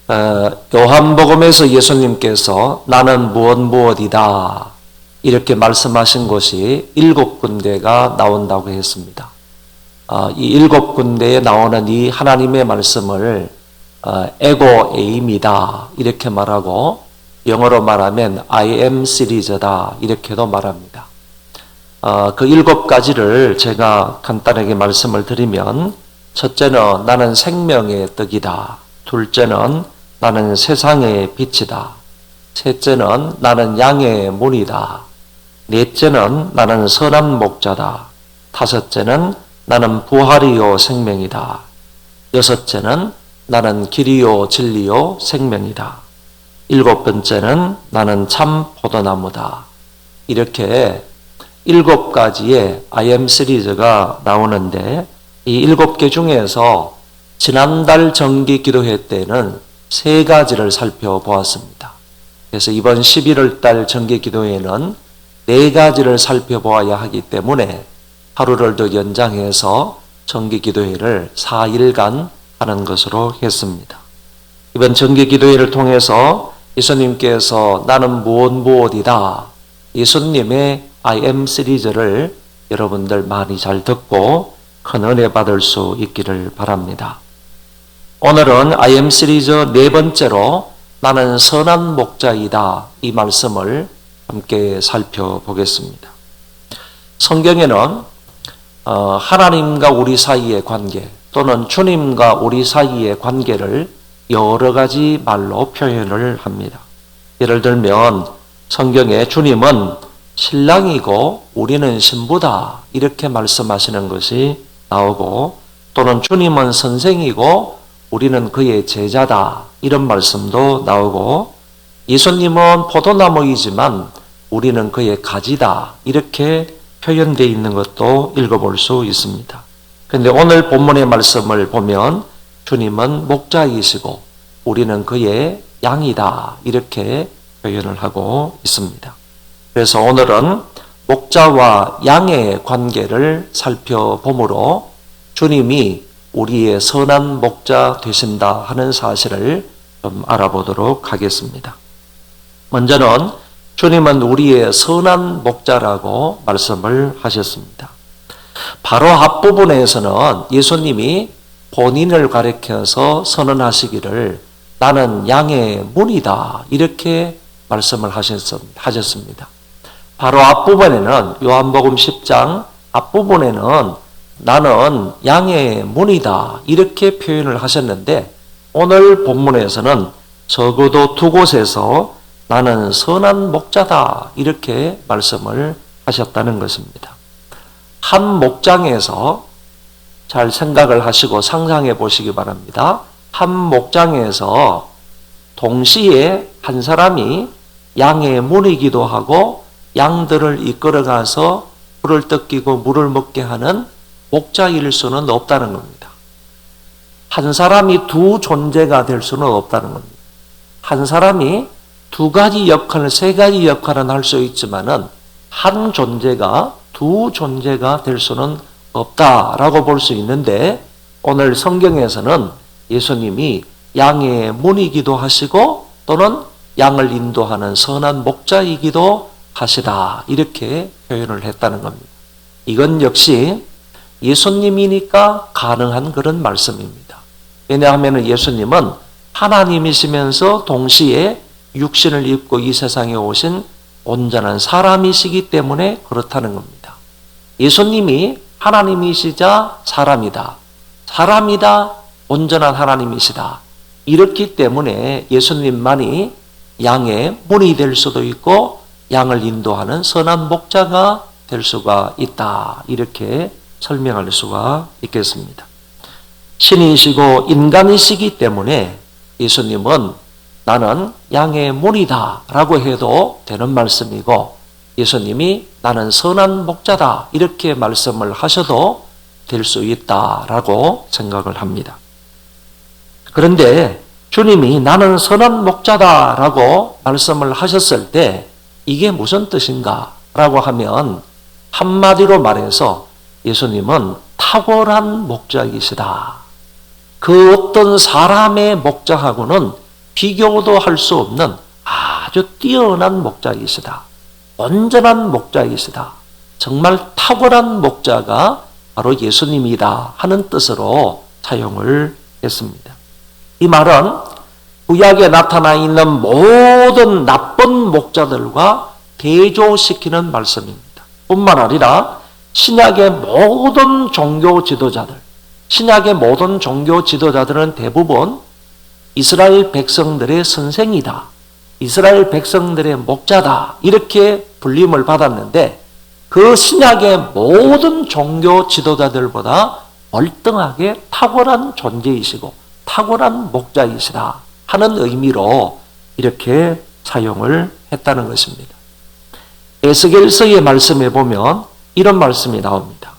요한복음에서 예수님께서 나는 무엇이다 이렇게 말씀하신 곳이 7군데가 나온다고 했습니다. 이 7군데에 나오는 이 하나님의 말씀을 에고 에임이다 이렇게 말하고 영어로 말하면 I am 시리즈다 이렇게도 말합니다. 그 7가지를 제가 간단하게 말씀을 드리면 첫째는 나는 생명의 떡이다. 둘째는 나는 세상의 빛이다. 셋째는 나는 양의 문이다. 넷째는 나는 선한 목자다. 다섯째는 나는 부활이요 생명이다. 여섯째는 나는 길이요 진리요 생명이다. 일곱 번째는 나는 참 포도나무다. 이렇게 7가지의 I am 시리즈가 나오는데 이 7개 중에서 지난달 정기 기도회 때는 3가지를 살펴보았습니다. 그래서 이번 11월 달 정기 기도회는 4가지를 살펴보아야 하기 때문에 하루를 더 연장해서 정기 기도회를 4일간 하는 것으로 했습니다. 이번 정기 기도회를 통해서 예수님께서 나는 무엇이다. 예수님의 I am 시리즈를 여러분들 많이 잘 듣고 큰 은혜 받을 수 있기를 바랍니다. 오늘은 I am 시리즈 4번째로 나는 선한 목자이다 이 말씀을 함께 살펴보겠습니다. 성경에는 하나님과 우리 사이의 관계 또는 주님과 우리 사이의 관계를 여러 가지 말로 표현을 합니다. 예를 들면 성경에 주님은 신랑이고 우리는 신부다 이렇게 말씀하시는 것이 나오고 또는 주님은 선생이고 우리는 그의 제자다 이런 말씀도 나오고 예수님은 포도나무이지만 우리는 그의 가지다 이렇게 표현되어 있는 것도 읽어볼 수 있습니다. 그런데 오늘 본문의 말씀을 보면 주님은 목자이시고 우리는 그의 양이다 이렇게 표현을 하고 있습니다. 그래서 오늘은 목자와 양의 관계를 살펴보므로 주님이 우리의 선한 목자 되신다 하는 사실을 좀 알아보도록 하겠습니다. 먼저는 주님은 우리의 선한 목자라고 말씀을 하셨습니다. 바로 앞부분에서는 예수님이 본인을 가리켜서 선언하시기를 나는 양의 문이다 이렇게 말씀을 하셨습니다. 바로 앞부분에는 요한복음 10장 앞부분에는 나는 양의 문이다 이렇게 표현을 하셨는데 오늘 본문에서는 적어도 2곳에서 나는 선한 목자다 이렇게 말씀을 하셨다는 것입니다. 한 목장에서 잘 생각을 하시고 상상해 보시기 바랍니다. 한 목장에서 동시에 한 사람이 양의 문이기도 하고 양들을 이끌어가서 풀을 뜯기고 물을 먹게 하는 목자일 수는 없다는 겁니다. 한 사람이 두 존재가 될 수는 없다는 겁니다. 한 사람이 2가지 역할, 3가지 역할은 할 수 있지만은 한 존재가 두 존재가 될 수는 없다라고 볼 수 있는데 오늘 성경에서는 예수님이 양의 문이기도 하시고 또는 양을 인도하는 선한 목자이기도 하시다 이렇게 표현을 했다는 겁니다. 이건 역시 예수님이니까 가능한 그런 말씀입니다. 왜냐하면 예수님은 하나님이시면서 동시에 육신을 입고 이 세상에 오신 온전한 사람이시기 때문에 그렇다는 겁니다. 예수님이 하나님이시자 사람이다. 사람이다. 온전한 하나님이시다. 이렇기 때문에 예수님만이 양의 문이 될 수도 있고 양을 인도하는 선한 목자가 될 수가 있다. 이렇게 설명할 수가 있겠습니다. 신이시고 인간이시기 때문에 예수님은 나는 양의 문이다 라고 해도 되는 말씀이고 예수님이 나는 선한 목자다 이렇게 말씀을 하셔도 될 수 있다라고 생각을 합니다. 그런데 주님이 나는 선한 목자다라고 말씀을 하셨을 때 이게 무슨 뜻인가 라고 하면 한마디로 말해서 예수님은 탁월한 목자이시다. 그 어떤 사람의 목자하고는 비교도 할 수 없는 아주 뛰어난 목자이시다. 온전한 목자이시다. 정말 탁월한 목자가 바로 예수님이다 하는 뜻으로 사용을 했습니다. 이 말은 구약에 나타나 있는 모든 나쁜 목자들과 대조시키는 말씀입니다. 뿐만 아니라 신약의 모든 종교 지도자들, 신약의 모든 종교 지도자들은 대부분 이스라엘 백성들의 선생이다, 이스라엘 백성들의 목자다 이렇게 불림을 받았는데 그 신약의 모든 종교 지도자들보다 월등하게 탁월한 존재이시고 탁월한 목자이시다 하는 의미로 이렇게 사용을 했다는 것입니다. 에스겔서의 말씀에 보면 이런 말씀이 나옵니다.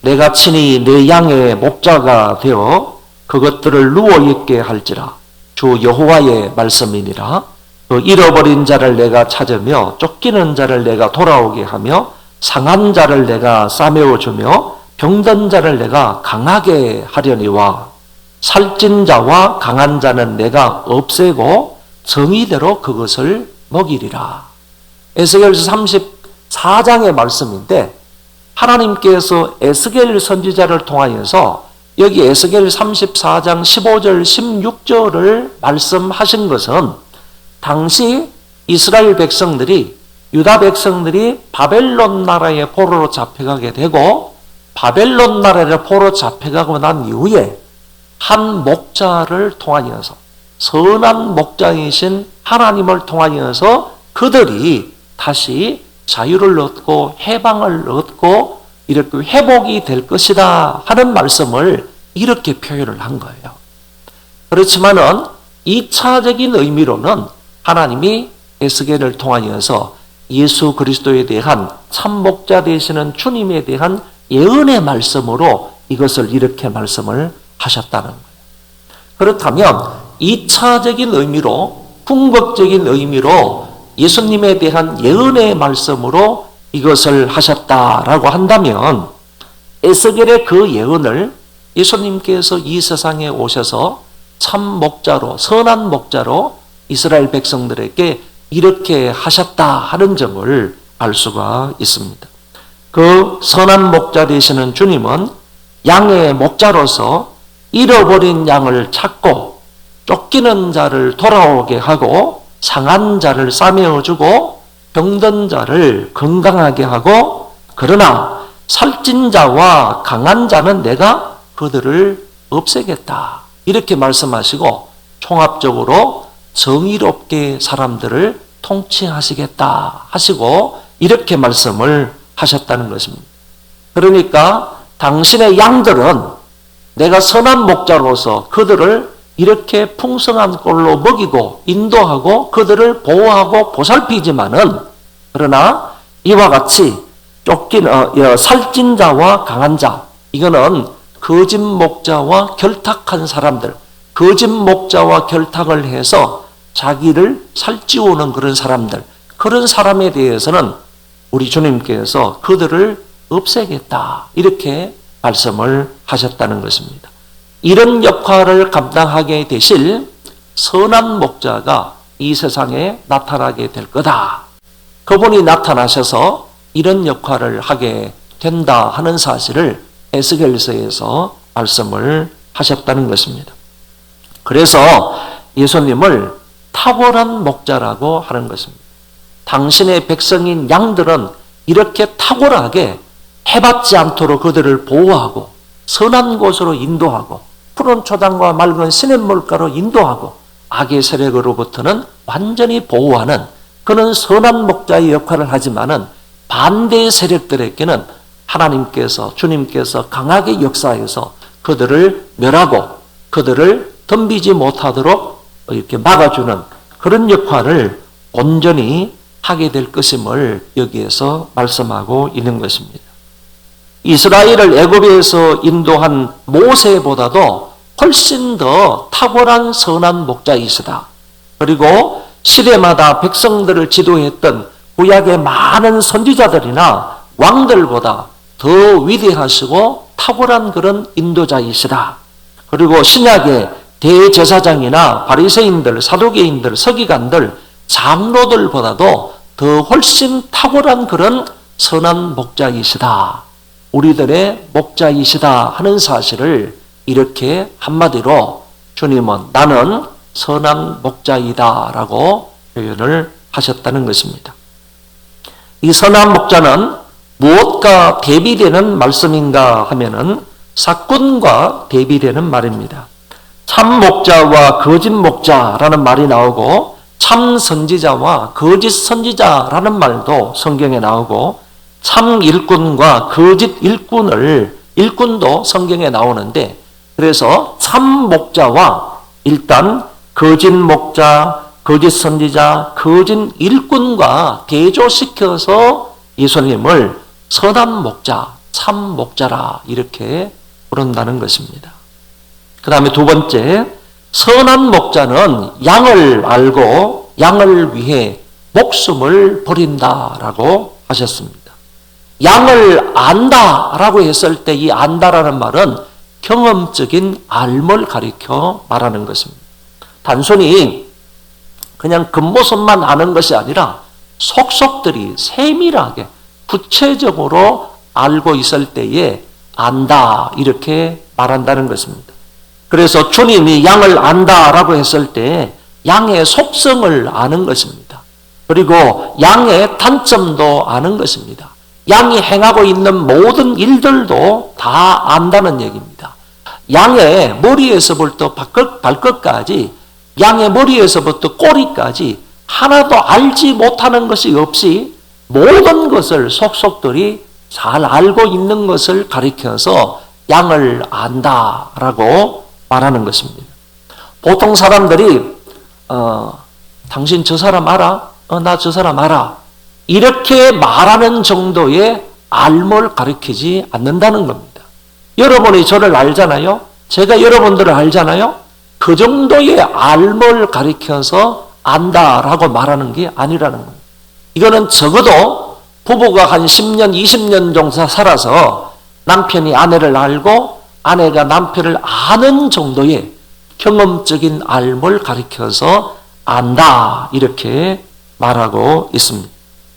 내가 친히 내 양의 목자가 되어 그것들을 누워있게 할지라. 주 여호와의 말씀이니라. 그 잃어버린 자를 내가 찾으며 쫓기는 자를 내가 돌아오게 하며 상한 자를 내가 싸매어주며 병든 자를 내가 강하게 하려니와 살찐 자와 강한 자는 내가 없애고 정의대로 그것을 먹이리라. 에스겔서 34장의 말씀인데 하나님께서 에스겔 선지자를 통하여서 여기 에스겔 34장 15절 16절을 말씀하신 것은 당시 이스라엘 백성들이 유다 백성들이 바벨론 나라의 포로로 잡혀가게 되고 바벨론 나라의 포로로 잡혀가고 난 이후에 한 목자를 통하여서 선한 목자이신 하나님을 통하여서 그들이 다시 자유를 얻고 해방을 얻고 이렇게 회복이 될 것이다 하는 말씀을 이렇게 표현을 한 거예요. 그렇지만은 2차적인 의미로는 하나님이 에스겔을 통하여서 예수 그리스도에 대한 참목자 되시는 주님에 대한 예언의 말씀으로 이것을 이렇게 말씀을 하셨다는 거예요. 그렇다면 2차적인 의미로 궁극적인 의미로 예수님에 대한 예언의 말씀으로 이것을 하셨다라고 한다면 에스겔의 그 예언을 예수님께서 이 세상에 오셔서 참 목자로 선한 목자로 이스라엘 백성들에게 이렇게 하셨다 하는 점을 알 수가 있습니다. 그 선한 목자 되시는 주님은 양의 목자로서 잃어버린 양을 찾고 쫓기는 자를 돌아오게 하고 상한 자를 싸매어주고 병든 자를 건강하게 하고 그러나 살찐 자와 강한 자는 내가 그들을 없애겠다 이렇게 말씀하시고 총합적으로 정의롭게 사람들을 통치하시겠다 하시고 이렇게 말씀을 하셨다는 것입니다. 그러니까 당신의 양들은 내가 선한 목자로서 그들을 이렇게 풍성한 꼴로 먹이고 인도하고 그들을 보호하고 보살피지만은 그러나 이와 같이 살찐 자와 강한 자 이거는 거짓 목자와 결탁한 사람들 거짓 목자와 결탁을 해서 자기를 살찌우는 그런 사람들 그런 사람에 대해서는 우리 주님께서 그들을 없애겠다 이렇게 말씀을 하셨다는 것입니다. 이런 역할을 감당하게 되실 선한 목자가 이 세상에 나타나게 될 거다. 그분이 나타나셔서 이런 역할을 하게 된다 하는 사실을 에스겔서에서 말씀을 하셨다는 것입니다. 그래서 예수님을 탁월한 목자라고 하는 것입니다. 당신의 백성인 양들은 이렇게 탁월하게 해받지 않도록 그들을 보호하고 선한 곳으로 인도하고 푸른 초장과 맑은 시냇물가로 인도하고 악의 세력으로부터는 완전히 보호하는 그런 선한 목자의 역할을 하지만은 반대의 세력들에게는 하나님께서 주님께서 강하게 역사해서 그들을 멸하고 그들을 덤비지 못하도록 이렇게 막아주는 그런 역할을 온전히 하게 될 것임을 여기에서 말씀하고 있는 것입니다. 이스라엘을 애굽에서 인도한 모세보다도 훨씬 더 탁월한 선한 목자이시다. 그리고 시대마다 백성들을 지도했던 구약의 많은 선지자들이나 왕들보다 더 위대하시고 탁월한 그런 인도자이시다. 그리고 신약의 대제사장이나 바리새인들, 사두개인들, 서기관들, 장로들보다도 더 훨씬 탁월한 그런 선한 목자이시다. 우리들의 목자이시다 하는 사실을 이렇게 한마디로 주님은 나는 선한 목자이다 라고 표현을 하셨다는 것입니다. 이 선한 목자는 무엇과 대비되는 말씀인가 하면은 사건과 대비되는 말입니다. 참 목자와 거짓 목자라는 말이 나오고 참 선지자와 거짓 선지자라는 말도 성경에 나오고 참 일꾼과 거짓 일꾼도 성경에 나오는데 그래서 참 목자와 일단 거짓 목자, 거짓 선지자, 거짓 일꾼과 대조시켜서 예수님을 선한 목자, 참 목자라 이렇게 부른다는 것입니다. 그 다음에 두 번째, 선한 목자는 양을 알고 양을 위해 목숨을 버린다라고 하셨습니다. 양을 안다라고 했을 때 이 안다라는 말은 경험적인 알을 가리켜 말하는 것입니다. 단순히 그냥 겉모습만 아는 것이 아니라 속속들이 세밀하게 구체적으로 알고 있을 때에 안다 이렇게 말한다는 것입니다. 그래서 주님이 양을 안다라고 했을 때 양의 속성을 아는 것입니다. 그리고 양의 단점도 아는 것입니다. 양이 행하고 있는 모든 일들도 다 안다는 얘기입니다. 양의 머리에서부터 발끝까지 양의 머리에서부터 꼬리까지 하나도 알지 못하는 것이 없이 모든 것을 속속들이 잘 알고 있는 것을 가리켜서 양을 안다라고 말하는 것입니다. 보통 사람들이 당신 저 사람 알아? 나 저 사람 알아. 이렇게 말하는 정도의 알을 가리키지 않는다는 겁니다. 여러분이 저를 알잖아요. 제가 여러분들을 알잖아요. 그 정도의 알을 가리켜서 안다라고 말하는 게 아니라는 겁니다. 이거는 적어도 부부가 한 10년, 20년 정도 살아서 남편이 아내를 알고 아내가 남편을 아는 정도의 경험적인 알을 가리켜서 안다 이렇게 말하고 있습니다.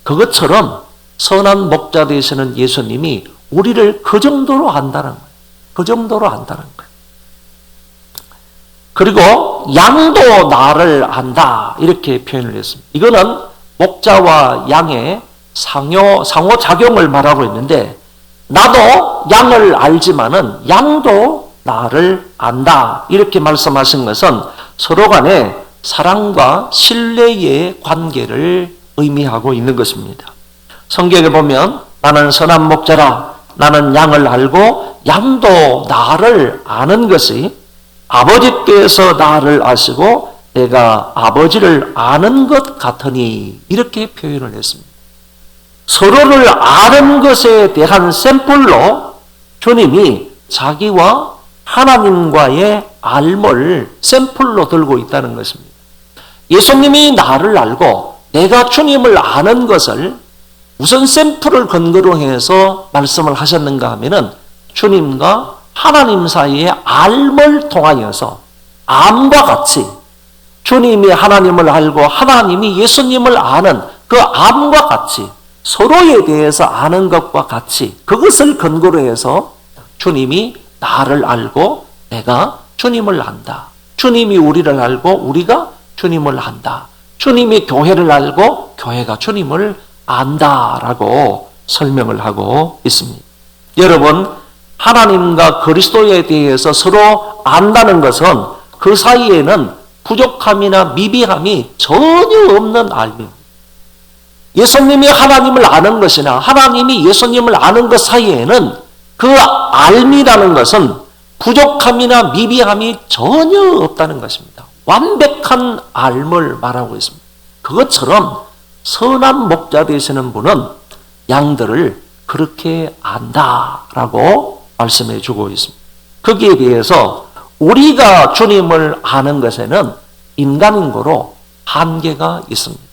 그것처럼 선한 목자 되시는 예수님이 우리를 그 정도로 안다는 거예요. 그 정도로 안다는 거예요. 그리고 양도 나를 안다 이렇게 표현을 했습니다. 이거는 목자와 양의 상호작용을 말하고 있는데 나도 양을 알지만은 양도 나를 안다 이렇게 말씀하신 것은 서로 간에 사랑과 신뢰의 관계를 의미하고 있는 것입니다. 성경에 보면 나는 선한 목자라 나는 양을 알고 양도 나를 아는 것이 아버지께서 나를 아시고 내가 아버지를 아는 것 같으니 이렇게 표현을 했습니다. 서로를 아는 것에 대한 샘플로 주님이 자기와 하나님과의 알을 샘플로 들고 있다는 것입니다. 예수님이 나를 알고 내가 주님을 아는 것을 무슨 샘플을 근거로 해서 말씀을 하셨는가 하면은 주님과 하나님 사이의 알을 통하여서 암과 같이 주님이 하나님을 알고 하나님이 예수님을 아는 그 암과 같이 서로에 대해서 아는 것과 같이 그것을 근거로 해서 주님이 나를 알고 내가 주님을 안다. 주님이 우리를 알고 우리가 주님을 안다. 주님이 교회를 알고 교회가 주님을 안다라고 설명을 하고 있습니다. 여러분, 하나님과 그리스도에 대해서 서로 안다는 것은 그 사이에는 부족함이나 미비함이 전혀 없는 알입니다. 예수님이 하나님을 아는 것이나 하나님이 예수님을 아는 것 사이에는 그 알미라는 것은 부족함이나 미비함이 전혀 없다는 것입니다. 완벽한 알을 말하고 있습니다. 그것처럼 선한 목자 되시는 분은 양들을 그렇게 안다라고 말씀해 주고 있습니다. 거기에 비해서 우리가 주님을 아는 것에는 인간인고로 한계가 있습니다.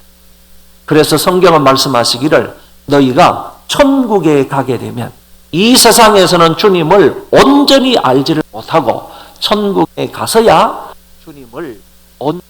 그래서 성경은 말씀하시기를 너희가 천국에 가게 되면 이 세상에서는 주님을 온전히 알지를 못하고 천국에 가서야 주님을 온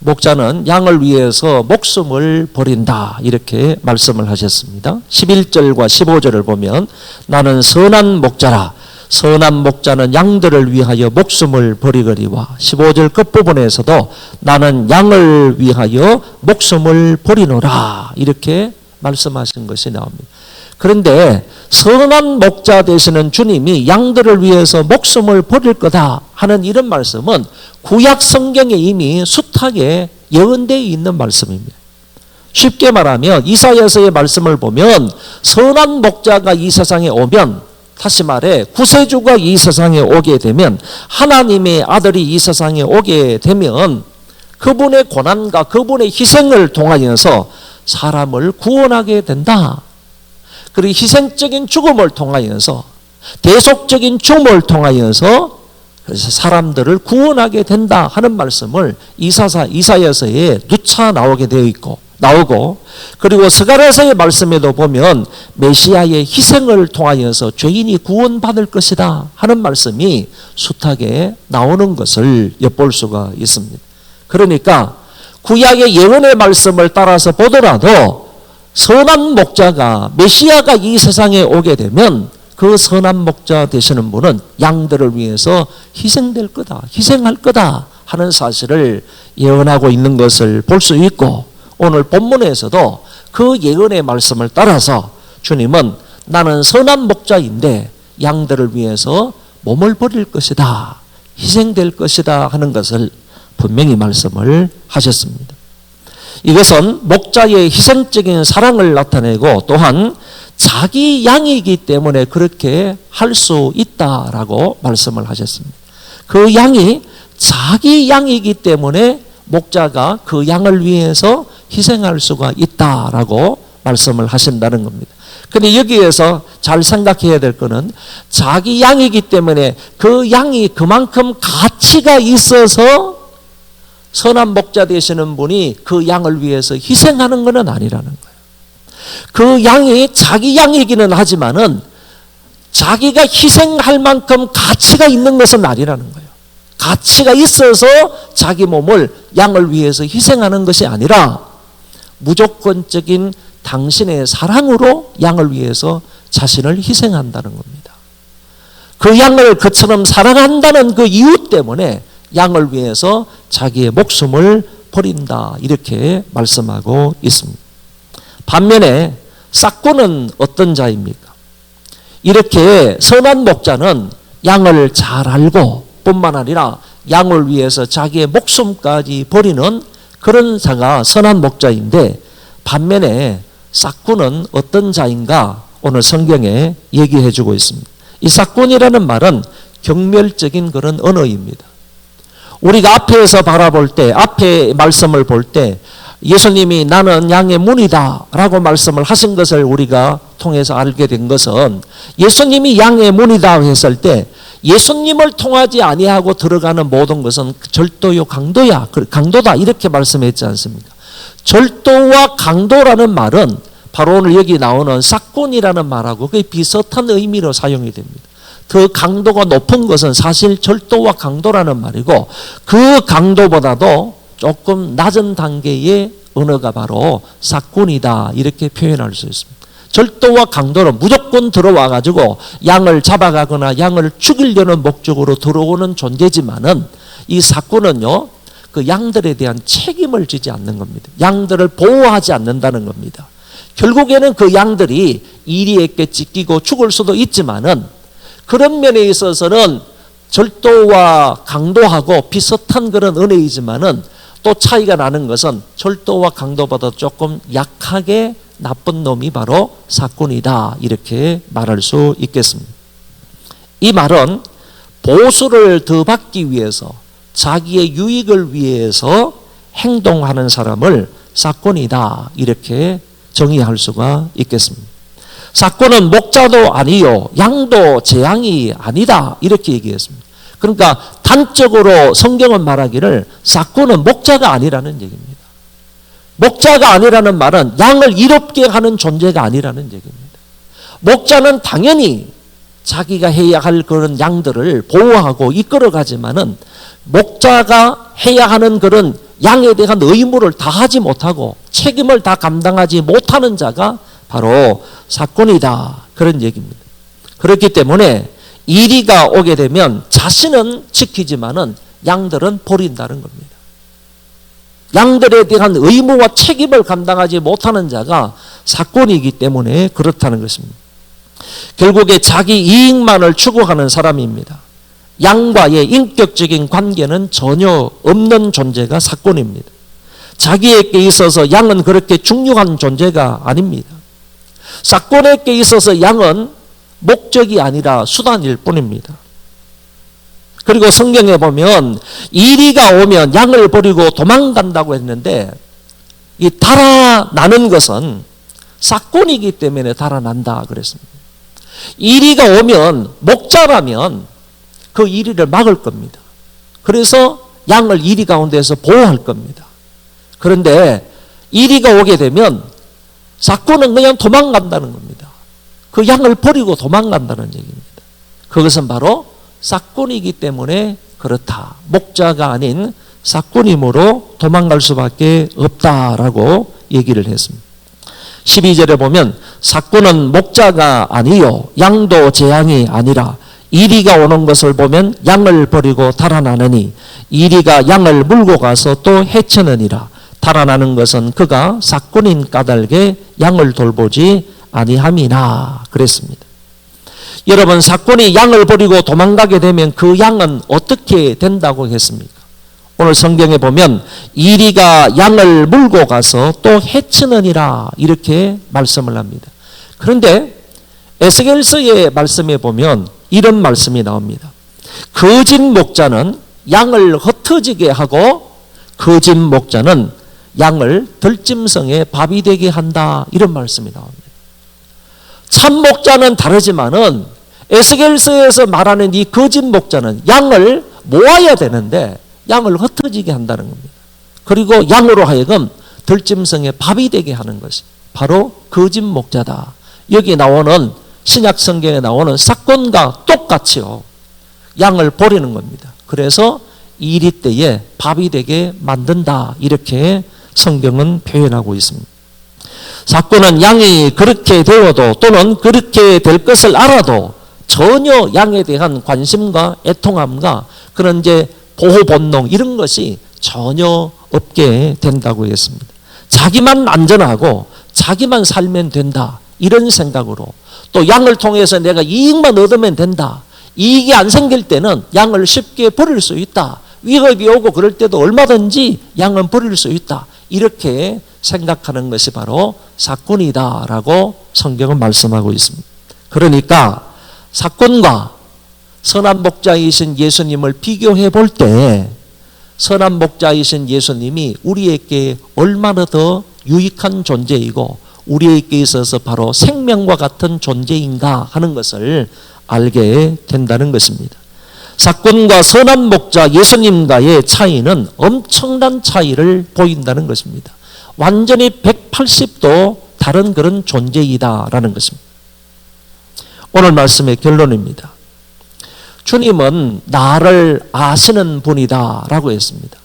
목자는 양을 위해서 목숨을 버린다 이렇게 말씀을 하셨습니다. 11절과 15절을 보면 나는 선한 목자라 선한 목자는 양들을 위하여 목숨을 버리거니와 15절 끝부분에서도 나는 양을 위하여 목숨을 버리노라 이렇게 말씀하신 것이 나옵니다. 그런데 선한 목자 되시는 주님이 양들을 위해서 목숨을 버릴 거다 하는 이런 말씀은 구약 성경에 이미 숱하게 예언되어 있는 말씀입니다. 쉽게 말하면 이사야서의 말씀을 보면 선한 목자가 이 세상에 오면, 다시 말해 구세주가 이 세상에 오게 되면, 하나님의 아들이 이 세상에 오게 되면 그분의 고난과 그분의 희생을 통하여서 사람을 구원하게 된다. 그리고 희생적인 죽음을 통하여서, 대속적인 죽음을 통하여서 그래서 사람들을 구원하게 된다 하는 말씀을 이사야서에 누차 나오게 되어 나오고, 그리고 스가랴서의 말씀에도 보면 메시아의 희생을 통하여서 죄인이 구원받을 것이다 하는 말씀이 숱하게 나오는 것을 엿볼 수가 있습니다. 그러니까 구약의 예언의 말씀을 따라서 보더라도 선한 목자가, 메시아가 이 세상에 오게 되면 그 선한 목자 되시는 분은 양들을 위해서 희생될 거다, 희생할 거다 하는 사실을 예언하고 있는 것을 볼 수 있고, 오늘 본문에서도 그 예언의 말씀을 따라서 주님은 나는 선한 목자인데 양들을 위해서 몸을 버릴 것이다, 희생될 것이다 하는 것을 분명히 말씀을 하셨습니다. 이것은 목자의 희생적인 사랑을 나타내고 또한 자기 양이기 때문에 그렇게 할 수 있다라고 말씀을 하셨습니다. 그 양이 자기 양이기 때문에 목자가 그 양을 위해서 희생할 수가 있다라고 말씀을 하신다는 겁니다. 근데 여기에서 잘 생각해야 될 것은 자기 양이기 때문에 그 양이 그만큼 가치가 있어서 선한 목자 되시는 분이 그 양을 위해서 희생하는 것은 아니라는 거예요. 그 양이 자기 양이기는 하지만은 자기가 희생할 만큼 가치가 있는 것은 아니라는 거예요. 가치가 있어서 자기 몸을 양을 위해서 희생하는 것이 아니라 무조건적인 당신의 사랑으로 양을 위해서 자신을 희생한다는 겁니다. 그 양을 그처럼 사랑한다는 그 이유 때문에 양을 위해서 자기의 목숨을 버린다 이렇게 말씀하고 있습니다. 반면에 싹꾼은 어떤 자입니까? 이렇게 선한 목자는 양을 잘 알고 뿐만 아니라 양을 위해서 자기의 목숨까지 버리는 그런 자가 선한 목자인데, 반면에 싹꾼은 어떤 자인가 오늘 성경에 얘기해 주고 있습니다. 이 싹꾼이라는 말은 경멸적인 그런 언어입니다. 우리가 앞에서 바라볼 때, 앞에 말씀을 볼 때 예수님이 나는 양의 문이다 라고 말씀을 하신 것을 우리가 통해서 알게 된 것은, 예수님이 양의 문이다 했을 때 예수님을 통하지 아니하고 들어가는 모든 것은 절도요 강도다 이렇게 말씀했지 않습니까? 절도와 강도라는 말은 바로 오늘 여기 나오는 싹꾼이라는 말하고 거의 비슷한 의미로 사용이 됩니다. 더 강도가 높은 것은 사실 절도와 강도라는 말이고, 그 강도보다도 조금 낮은 단계의 언어가 바로 싹꾼이다 이렇게 표현할 수 있습니다. 절도와 강도는 무조건 들어와 가지고 양을 잡아가거나 양을 죽이려는 목적으로 들어오는 존재지만은, 이 싹꾼은요 그 양들에 대한 책임을 지지 않는 겁니다. 양들을 보호하지 않는다는 겁니다. 결국에는 그 양들이 이리에게 찢기고 죽을 수도 있지만은, 그런 면에 있어서는 절도와 강도하고 비슷한 그런 은혜이지만은 또 차이가 나는 것은 절도와 강도보다 조금 약하게 나쁜 놈이 바로 싹꾼이다 이렇게 말할 수 있겠습니다. 이 말은 보수를 더 받기 위해서, 자기의 유익을 위해서 행동하는 사람을 싹꾼이다 이렇게 정의할 수가 있겠습니다. 사꾼은 목자도 아니요 양도 재앙이 아니다 이렇게 얘기했습니다. 그러니까 단적으로 성경은 말하기를 사꾼은 목자가 아니라는 얘기입니다. 목자가 아니라는 말은 양을 이롭게 하는 존재가 아니라는 얘기입니다. 목자는 당연히 자기가 해야 할 그런 양들을 보호하고 이끌어가지만은 목자가 해야 하는 그런 양에 대한 의무를 다하지 못하고 책임을 다 감당하지 못하는 자가 바로 사꾼이다 그런 얘기입니다. 그렇기 때문에 이리가 오게 되면 자신은 지키지만은 양들은 버린다는 겁니다. 양들에 대한 의무와 책임을 감당하지 못하는 자가 사꾼이기 때문에 그렇다는 것입니다. 결국에 자기 이익만을 추구하는 사람입니다. 양과의 인격적인 관계는 전혀 없는 존재가 사꾼입니다. 자기에게 있어서 양은 그렇게 중요한 존재가 아닙니다. 사꾼에게 있어서 양은 목적이 아니라 수단일 뿐입니다. 그리고 성경에 보면 이리가 오면 양을 버리고 도망간다고 했는데 이 달아나는 것은 사꾼이기 때문에 달아난다 그랬습니다. 이리가 오면 목자라면 그 이리를 막을 겁니다. 그래서 양을 이리 가운데서 보호할 겁니다. 그런데 이리가 오게 되면 사꾼은 그냥 도망간다는 겁니다. 그 양을 버리고 도망간다는 얘기입니다. 그것은 바로 사꾼이기 때문에 그렇다. 목자가 아닌 사꾼이므로 도망갈 수밖에 없다라고 얘기를 했습니다. 12절에 보면 사꾼은 목자가 아니요 양도 재앙이 아니라 이리가 오는 것을 보면 양을 버리고 달아나느니 이리가 양을 물고 가서 또 해치느니라. 달아나는 것은 그가 사꾼인 까닭에 양을 돌보지 아니함이나 그랬습니다. 여러분 사꾼이 양을 버리고 도망가게 되면 그 양은 어떻게 된다고 했습니까? 오늘 성경에 보면 이리가 양을 물고 가서 또 해치느니라 이렇게 말씀을 합니다. 그런데 에스겔서의 말씀에 보면 이런 말씀이 나옵니다. 거짓 목자는 양을 흩어지게 하고 거짓 목자는 양을 들짐승의 밥이 되게 한다 이런 말씀이 나옵니다. 참 목자는 다르지만은 에스겔서에서 말하는 이 거짓 목자는 양을 모아야 되는데 양을 흩어지게 한다는 겁니다. 그리고 양으로 하여금 들짐승의 밥이 되게 하는 것이 바로 거짓 목자다. 여기 나오는 신약 성경에 나오는 사건과 똑같이요. 양을 버리는 겁니다. 그래서 이리 때에 밥이 되게 만든다. 이렇게 성경은 표현하고 있습니다. 사건은 양이 그렇게 되어도 또는 그렇게 될 것을 알아도 전혀 양에 대한 관심과 애통함과 그런 이제 보호 본능 이런 것이 전혀 없게 된다고 했습니다. 자기만 안전하고 자기만 살면 된다. 이런 생각으로 또 양을 통해서 내가 이익만 얻으면 된다. 이익이 안 생길 때는 양을 쉽게 버릴 수 있다. 위협이 오고 그럴 때도 얼마든지 양은 버릴 수 있다. 이렇게 생각하는 것이 바로 사꾼이다라고 성경은 말씀하고 있습니다. 그러니까 사꾼과 선한 목자이신 예수님을 비교해 볼 때 선한 목자이신 예수님이 우리에게 얼마나 더 유익한 존재이고 우리에게 있어서 바로 생명과 같은 존재인가 하는 것을 알게 된다는 것입니다. 사꾼과 선한 목자 예수님과의 차이는 엄청난 차이를 보인다는 것입니다. 완전히 180도 다른 그런 존재이다라는 것입니다. 오늘 말씀의 결론입니다. 주님은 나를 아시는 분이다라고 했습니다.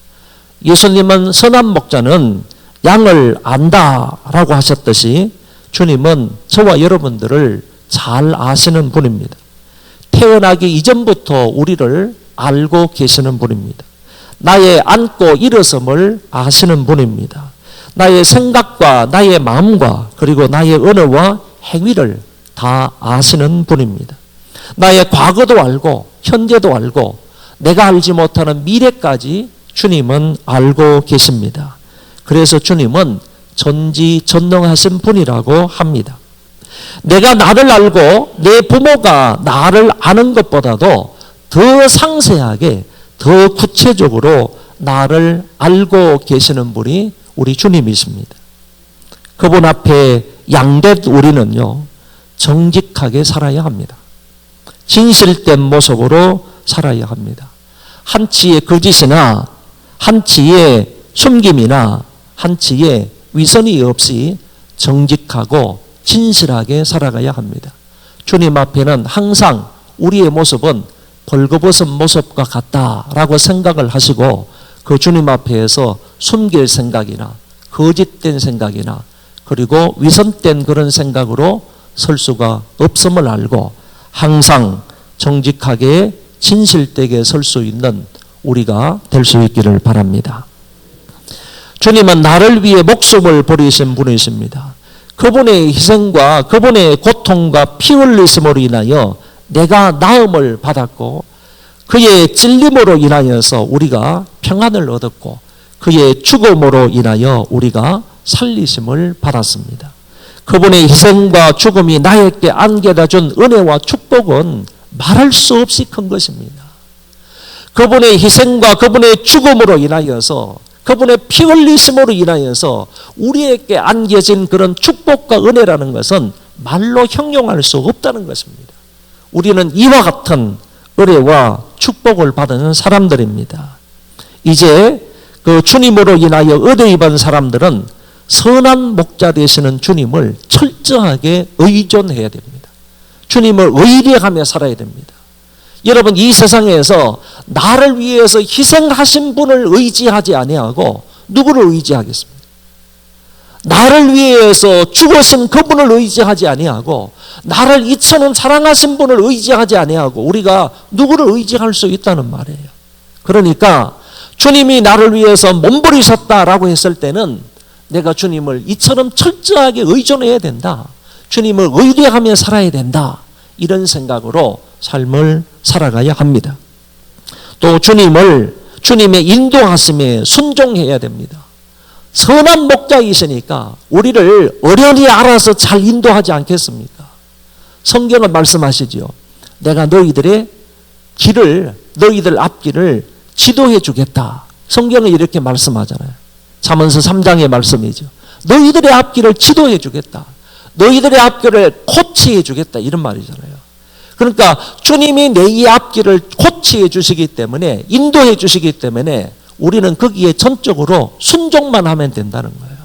예수님은 선한 목자는 양을 안다라고 하셨듯이 주님은 저와 여러분들을 잘 아시는 분입니다. 태어나기 이전부터 우리를 알고 계시는 분입니다. 나의 앉고 일어섬을 아시는 분입니다. 나의 생각과 나의 마음과 그리고 나의 언어와 행위를 다 아시는 분입니다. 나의 과거도 알고 현재도 알고 내가 알지 못하는 미래까지 주님은 알고 계십니다. 그래서 주님은 전지전능하신 분이라고 합니다. 내가 나를 알고 내 부모가 나를 아는 것보다도 더 상세하게 더 구체적으로 나를 알고 계시는 분이 우리 주님이십니다. 그분 앞에 양된 우리는요 정직하게 살아야 합니다. 진실된 모습으로 살아야 합니다. 한치의 거짓이나 한치의 숨김이나 한치의 위선이 없이 정직하고 진실하게 살아가야 합니다. 주님 앞에는 항상 우리의 모습은 벌거벗은 모습과 같다라고 생각을 하시고 그 주님 앞에서 숨길 생각이나 거짓된 생각이나 그리고 위선된 그런 생각으로 설 수가 없음을 알고 항상 정직하게 진실되게 설 수 있는 우리가 될 수 있기를 바랍니다. 주님은 나를 위해 목숨을 버리신 분이십니다. 그분의 희생과 그분의 고통과 피 흘리심으로 인하여 내가 나음을 받았고 그의 찔림으로 인하여서 우리가 평안을 얻었고 그의 죽음으로 인하여 우리가 살리심을 받았습니다. 그분의 희생과 죽음이 나에게 안겨다 준 은혜와 축복은 말할 수 없이 큰 것입니다. 그분의 희생과 그분의 죽음으로 인하여서 그분의 피 흘리심으로 인하여서 우리에게 안겨진 그런 축복과 은혜라는 것은 말로 형용할 수 없다는 것입니다. 우리는 이와 같은 은혜와 축복을 받는 사람들입니다. 이제 그 주님으로 인하여 은혜 입은 사람들은 선한 목자 되시는 주님을 철저하게 의존해야 됩니다. 주님을 의뢰하며 살아야 됩니다. 여러분, 이 세상에서 나를 위해서 희생하신 분을 의지하지 아니하고 누구를 의지하겠습니까? 나를 위해서 죽으신 그분을 의지하지 아니하고 나를 이처럼 사랑하신 분을 의지하지 아니하고 우리가 누구를 의지할 수 있다는 말이에요. 그러니까 주님이 나를 위해서 몸부리셨다라고 했을 때는 내가 주님을 이처럼 철저하게 의존해야 된다. 주님을 의뢰하며 살아야 된다. 이런 생각으로 삶을 살아가야 합니다. 또 주님의 인도하심에 순종해야 됩니다. 선한 목자이시니까 우리를 어련히 알아서 잘 인도하지 않겠습니까? 성경은 말씀하시죠. 내가 너희들 앞길을 지도해 주겠다. 성경은 이렇게 말씀하잖아요. 잠언서 3장의 말씀이죠. 너희들의 앞길을 지도해 주겠다. 너희들의 앞길을 코치해 주겠다. 이런 말이잖아요. 그러니까 주님이 내 앞길을 코치해 주시기 때문에 인도해 주시기 때문에 우리는 거기에 전적으로 순종만 하면 된다는 거예요.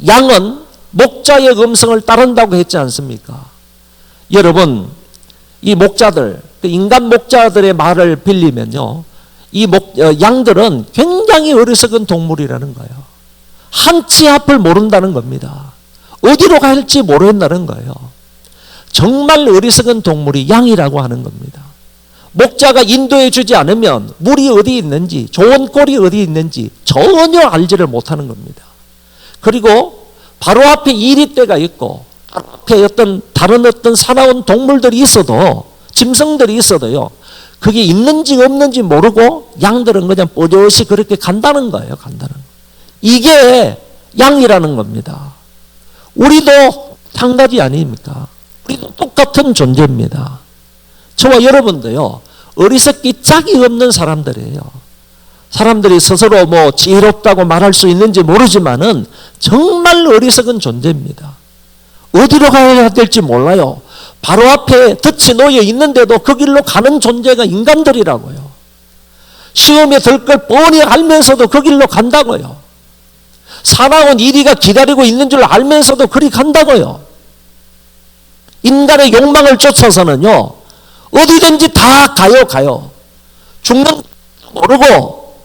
양은 목자의 음성을 따른다고 했지 않습니까? 여러분, 이 목자들, 인간 목자들의 말을 빌리면요, 양들은 굉장히 어리석은 동물이라는 거예요. 한치 앞을 모른다는 겁니다. 어디로 갈지 모른다는 거예요. 정말 어리석은 동물이 양이라고 하는 겁니다. 목자가 인도해 주지 않으면 물이 어디 있는지, 좋은 꼴이 어디 있는지 전혀 알지를 못하는 겁니다. 그리고 바로 앞에 이리떼가 있고 앞에 다른 사나운 동물들이 있어도, 짐승들이 있어도요, 그게 있는지 없는지 모르고 양들은 그냥 뽀젓이 그렇게 간다는 거예요. 간다는 거. 이게 양이라는 겁니다. 우리도 한 가지 아닙니까? 우리도 똑같은 존재입니다. 저와 여러분도요, 어리석기 짝이 없는 사람들이에요. 사람들이 스스로 지혜롭다고 말할 수 있는지 모르지만은 정말 어리석은 존재입니다. 어디로 가야 될지 몰라요. 바로 앞에 덫이 놓여 있는데도 그 길로 가는 존재가 인간들이라고요. 시험에 들 걸 뻔히 알면서도 그 길로 간다고요. 사나운 이리가 기다리고 있는 줄 알면서도 그리 간다고요. 인간의 욕망을 쫓아서는요, 어디든지 다 가요. 죽는 모르고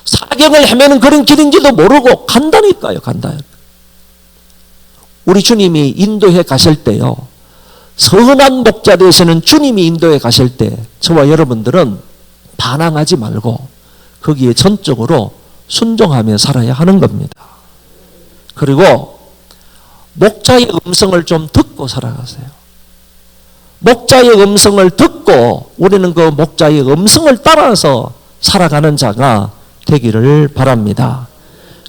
사경을 헤매는 그런 길인지도 모르고 간다니까요. 우리 주님이 인도해 가실 때요, 선한 목자 되시는 주님이 인도해 가실 때 저와 여러분들은 반항하지 말고 거기에 전적으로 순종하며 살아야 하는 겁니다. 그리고 목자의 음성을 좀 듣고 살아가세요. 목자의 음성을 듣고 우리는 그 목자의 음성을 따라서 살아가는 자가 되기를 바랍니다.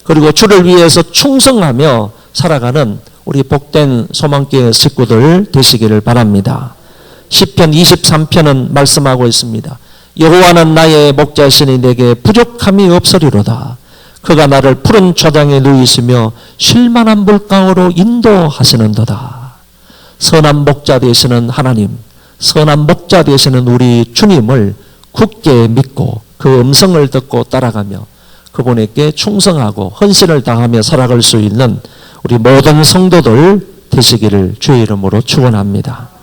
그리고 주를 위해서 충성하며 살아가는 우리 복된 소망교회 식구들 되시기를 바랍니다. 시편 23편은 말씀하고 있습니다. 여호와는 나의 목자시니 내게 부족함이 없으리로다. 그가 나를 푸른 초장에 누이시며 쉴만한 물가로 인도하시는도다. 선한 목자 되시는 하나님, 선한 목자 되시는 우리 주님을 굳게 믿고 그 음성을 듣고 따라가며 그분에게 충성하고 헌신을 다하며 살아갈 수 있는 우리 모든 성도들 되시기를 주의 이름으로 축원합니다.